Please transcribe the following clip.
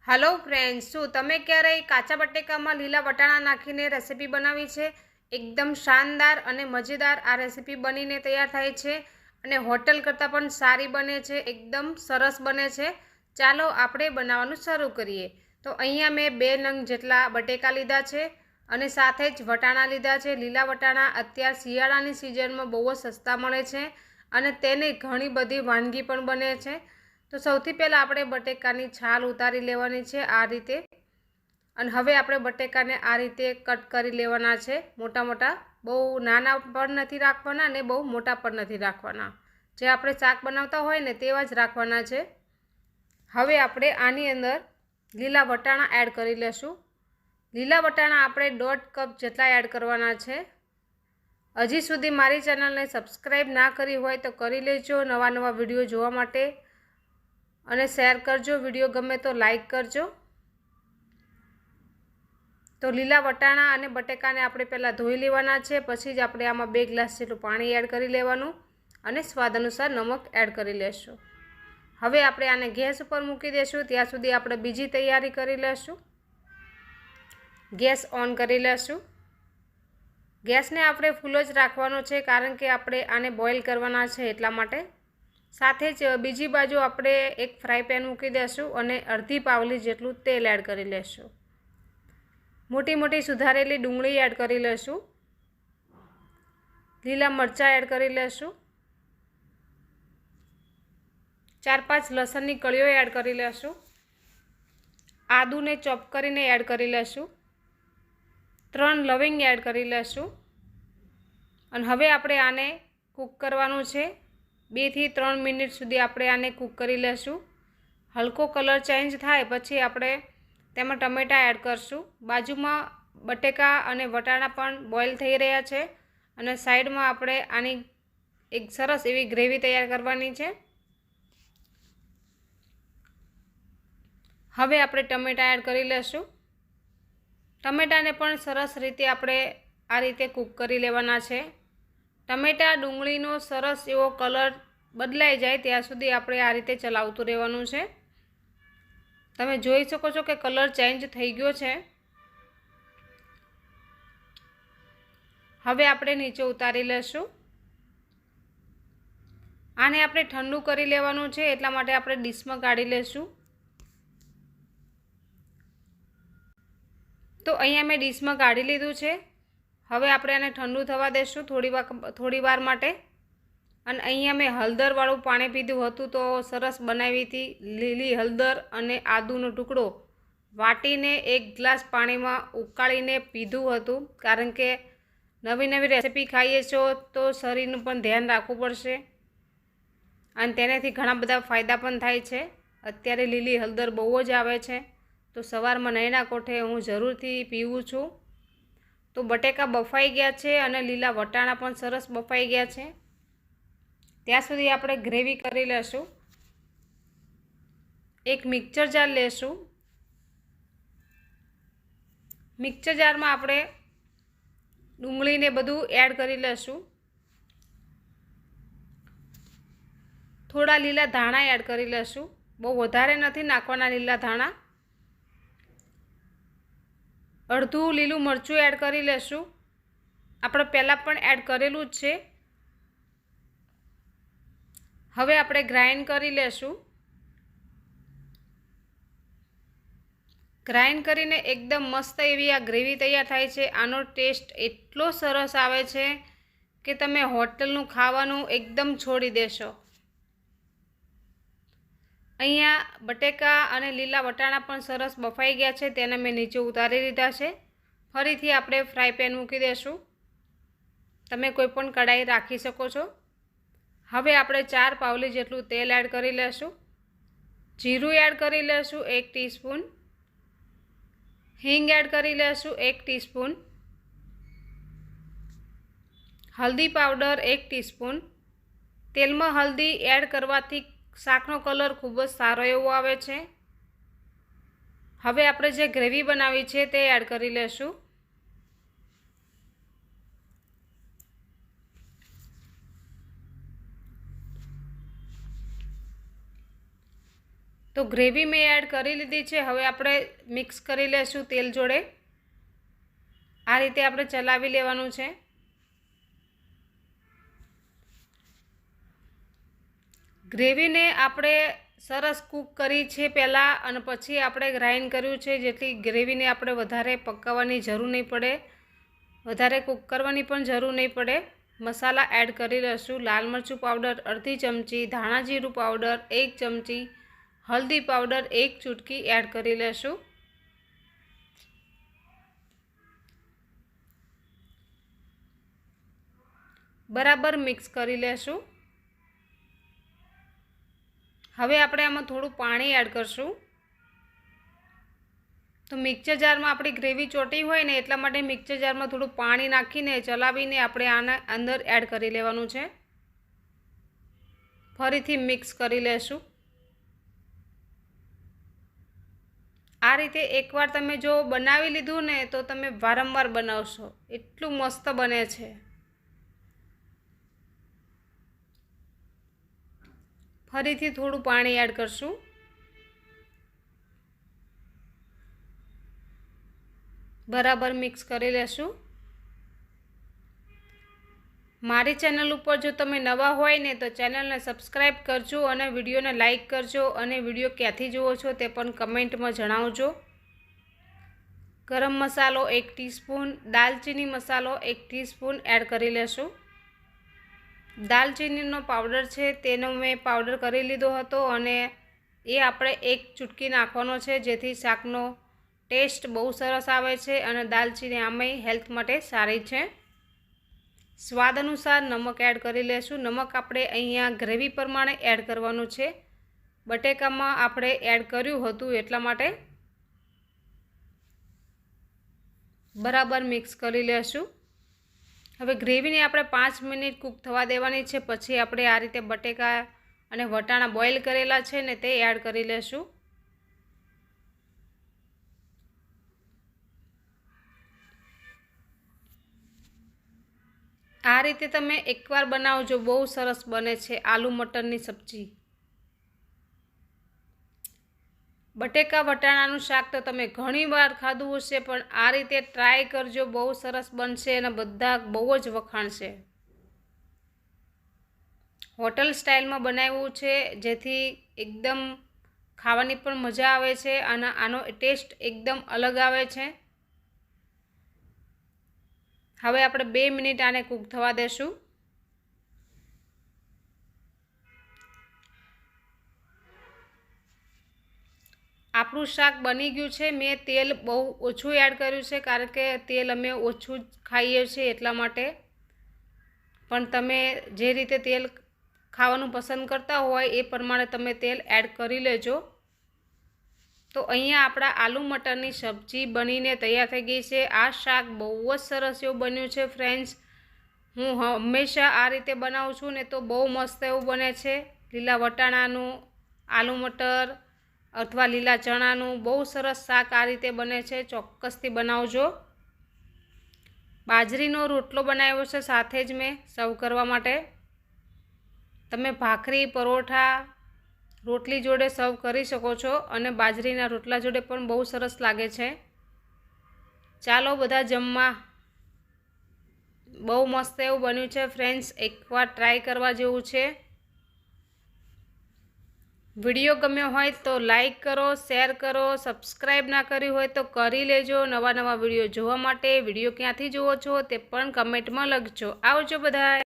Hello friends, शू तमे क्यारेय काचा बटेकामां लीला वटाणा नाखीने recipe बनावी छे? एकदम शानदार अने मजेदार आ रेसिपी बनीने तैयार थाय छे अने होटल करता पण सारी बने छे, एकदम सरस बने छे। चालो आपणे बनाववानुं शरू करीए। तो अहींया मैं 2 नंग जेटला बटेका लीधा छे अने साथे ज वटाणा लीधा छे। लीला वटाणा अत्यार शियाळानी सीजनमां बहु ज सस्ता मळे छे अने तेनी घणी बधी वानगी पण बने छे। तो सौथी पहला आपणे बटेकानी छाल उतारी लेवानी छे आ रीते। अने हवे आपणे बटेकाने आ रीते कट करी लेवाना छे। मोटा मोटा, बहु नाना पण नथी राखवाना ने बहु मोटा पण नथी राखवाना। जे आपणे शाक बनावता होय ने तेवा ज राखवाना छे। हवे आपणे आनी अंदर लीला वटाणा एड करी लेशुं। लीला वटाणा आपणे 1.5 कप जेटला एड करवाना छे। हजी सुधी मारी चेनलने सब्सक्राइब ना करी होय तो करी लेजो नवा नवा विडियो जोवा माटे अने शेर करजो। विडियो गमे तो लाइक करजो। तो लीला वटाणा अने बटेकाने आपणे पहला धोई लेवाना छे, पछी ज आपणे आमां 2 ग्लास जेटલું पाणी एड करी लेवानुं अने स्वाद अनुसार नमक एड करी लेशुं। हवे आपणे आने गैस पर मूकी देशुं, त्यां सुधी आपणे बीजी तैयारी करी लेशुं। गैस ऑन करी लेशुं। गैसने आपणे फूल ज राखवानो छे, कारण के आपणे आने बॉइल करवाना छे એટલા માટે। साथे ज बीजी बाजू आपणे एक फ्राय पेन मूकी देशुं अने अर्धी पावली जेटલું तेल एड करी लेशुं। मोटी मोटी सुधारेली डूंगળી एड करी लेशुं। लीला मरचा एड करी लेशुं। 4-5 लसणनी कळीओ एड करी लेशुं। आदुने चॉप करीने एड करी लेशुं। 3 लविंग एड करी लेशुं। अने हवे आपणे आने कूक करवानुं छे। 2 થી 3 मिनिट सुधी आपणे आने कूक करी लेशुं। हलको कलर चेन्ज थाय पछी आपणे तेमां टमेटा एड करशुं। बाजुमां बटेका अने वटाणा पण बॉइल थई रह्या छे अने साइडमां आपणे आनी एक सरस एवी ग्रेवी तैयार करवानी छे। हवे आपणे टमेटा एड करी लेशुं। टमेटाने पण सरस रीते आपणे आ रीते कूक करी लेवाना छे। टमेटा डूंगळीनो सरस एवो कलर बदलाई जाए त्यां सुधी आपणे आ रीते चलावतुं रहेवानुं छे। तमे जोई शको छो के कलर चेन्ज थई गयो छे। हवे आपणे नीचे उतारी लेशुं। आने आपणे ठंडू करी लेवानुं छे, એટલા માટે આપણે ડીશમાં કાઢી લેશું। तो अहींया मैं ડીશમાં કાઢી લીધું છે। હવે આપણે આને ઠંડુ થવા દેશું થોડી વાર માટે। અને અહીંયા મેં હળદરવાળું પાણી પીધું હતું, તો સરસ બનાવી હતી। લીલી હળદર અને આદુનો ટુકડો વાટીને 1 ગ્લાસ પાણીમાં ઉકાળીને પીધું હતું, કારણ કે નવી નવી રેસીપી ખાઈએ છો તો શરીરનું પણ ધ્યાન રાખવું પડશે અને તેનાથી ઘણા બધા ફાયદા પણ થાય છે। અત્યારે લીલી હળદર બહુ જ આવે છે, તો સવારમાં નૈના કોઠે હું જરૂરથી પીવું છું। તો બટેકા બફાઈ ગયા છે અને લીલા વટાણા પણ સરસ બફાઈ ગયા છે। ત્યાં સુધી આપણે ગ્રેવી કરી લેશું। એક મિક્સર જાર લેશું। મિક્સર જારમાં આપણે ડુંગળીને બધું એડ કરી લેશું। થોડા લીલા ધાણા એડ કરી લેશું। બહુ વધારે નથી નાખવાના લીલા ધાણા। અડધું લીલું મરચું એડ કરી લેશું। આપણે પહેલાં પણ એડ કરેલું જ છે। હવે આપણે ગ્રાઇન્ડ કરી લેશું। ગ્રાઇન્ડ કરીને એકદમ મસ્ત એવી આ ગ્રેવી તૈયાર થાય છે। આનો ટેસ્ટ એટલો સરસ આવે છે કે તમે હોટલનું ખાવાનું એકદમ છોડી દેશો। અહીંયા બટેકા અને લીલા વટાણા પણ સરસ બફાઈ ગયા છે, તેને મેં નીચે ઉતારી લીધા છે। ફરીથી આપણે ફ્રાય પેન મૂકી દેશું। તમે કોઈ પણ કઢાઈ રાખી શકો છો। હવે આપણે 4 પાવલી જેટલું તેલ એડ કરી લેશું। જીરું એડ કરી લેશું 1 ટીસ્પૂન। હિંગ એડ કરી લેશું 1 ટીસ્પૂન। હલ્દી પાવડર 1 ટીસ્પૂન। તેલમાં હલ્દી એડ કરવાથી શાકનો કલર ખૂબ જ સારો એવો આવે છે। હવે આપણે જે ગ્રેવી બનાવી છે તે એડ કરી લેશું। તો ગ્રેવી મેં એડ કરી લીધી છે. હવે આપણે મિક્સ કરી લેશું તેલ જોડે. આ રીતે આપણે ચલાવી લેવાનું છે. ગ્રેવીને આપણે સરસ કૂક કરી છે પહેલાં અને પછી આપણે ગ્રાઇન્ડ કર્યું છે, જેથી ગ્રેવીને આપણે વધારે પકાવવાની જરૂર નહીં પડે, વધારે કૂક કરવાની પણ જરૂર નહીં પડે. મસાલા એડ કરી લઈશું. લાલ મરચું પાવડર અડધી ચમચી, ધાણા જીરું પાવડર 1 ચમચી, હલ્દી પાવડર 1 ચૂટકી એડ કરી લઈશું. બરાબર મિક્સ કરી લેશું. હવે આપણે આમાં થોડું પાણી એડ કરશું. તો મિક્સર જારમાં આપણી ગ્રેવી ચોટી હોય ને એટલા માટે મિક્સર જારમાં થોડું પાણી નાખીને ચલાવીને આપણે આના અંદર એડ કરી લેવાનું છે. ફરીથી મિક્સ કરી લેશું. આ રીતે એકવાર તમે જો બનાવી લીધું ને તો તમે વારંવાર બનાવશો, એટલું મસ્ત બને છે. ફરીથી થોડું પાણી એડ કરશું. બરાબર મિક્સ કરી લેશું. મારી ચેનલ ઉપર જો તમે નવા હોય ને તો ચેનલને સબસ્ક્રાઈબ કરજો અને વિડીયોને લાઈક કરજો અને વિડીયો ક્યાંથી જુઓ છો તે પણ કમેન્ટમાં જણાવજો. ગરમ મસાલો 1 ટીસ્પૂન, દાલચીની મસાલો 1 ટીસ્પૂન એડ કરી લેશું. દાલચીનીનો પાવડર છે તેનો મેં પાવડર કરી લીધો હતો અને એ આપણે 1 ચૂટકી નાખવાનો છે, જેથી શાકનો ટેસ્ટ બહુ સરસ આવે છે અને દાલચીની આમેય હેલ્થ માટે સારી છે. સ્વાદ અનુસાર નમક એડ કરી લેશું. નમક આપણે અહીંયા ગ્રેવી પ્રમાણે એડ કરવાનું છે, બટેકામાં આપણે એડ કર્યું હતું એટલા માટે. બરાબર મિક્સ કરી લેશું. હવે ગ્રેવીને આપણે 5 મિનિટ કૂક થવા દેવાની છે. પછી આપણે આ રીતે બટેકા અને વટાણા બોઇલ કરેલા છે ને તે એડ કરી લેશું. આ રીતે તમે એકવાર બનાવજો, બહુ સરસ બને છે આલુ મટરની સબ્જી. બટેકા વટાણાનું શાક તો તમે ઘણીવાર ખાધું હશે, પણ આ રીતે ટ્રાય કરજો, બહુ સરસ બનશે અને બધા બહુ જ વખાણશે. હોટલ સ્ટાઇલમાં બનાવ્યું છે, જેથી એકદમ ખાવાની પણ મજા આવે છે અને આનો ટેસ્ટ એકદમ અલગ આવે છે. હવે આપણે 2 મિનિટ આને કૂક થવા દેશું. આપણું શાક બની ગયું છે. મેં તેલ બહુ ઓછું એડ કર્યું છે, કારણ કે તેલ અમે ઓછું ખાઈએ છીએ એટલા માટે. પણ તમે જે રીતે તેલ ખાવાનું પસંદ કરતા હોય એ પ્રમાણે તમે તેલ એડ કરી લેજો. તો અહીંયા આપણા આલુ મટરની સબ્જી બનીને તૈયાર થઈ ગઈ છે. આ શાક બહુ જ સરસ એવું બન્યું છે ફ્રેન્ડ્સ. હું હંમેશા આ રીતે બનાવું છું ને તો બહુ મસ્ત એવું બને છે. લીલા વટાણાનું, આલુ મટર અથવા લીલા ચણાનું બહુ સરસ શાક આ રીતે બને છે. ચોક્કસથી બનાવજો. બાજરીનો રોટલો બનાવ્યો છે સાથે જ મેં સર્વ કરવા માટે. તમે ભાખરી, પરોઠા, રોટલી જોડે સર્વ કરી શકો છો અને બાજરીના રોટલા જોડે પણ બહુ સરસ લાગે છે. ચાલો બધા જમવા. બહુ મસ્ત એવું બન્યું છે ફ્રેન્ડ્સ, એકવાર ટ્રાય કરવા જેવું છે. વિડીયો ગમ્યો હોય તો લાઈક કરો, શેર કરો, સબસ્ક્રાઈબ ના કરી હોય તો કરી લેજો. નવા નવા વિડીયો જોવા માટે વિડીયો ક્યાંથી જુઓ છો તે પણ કમેન્ટમાં લખજો. આવજો બધાય.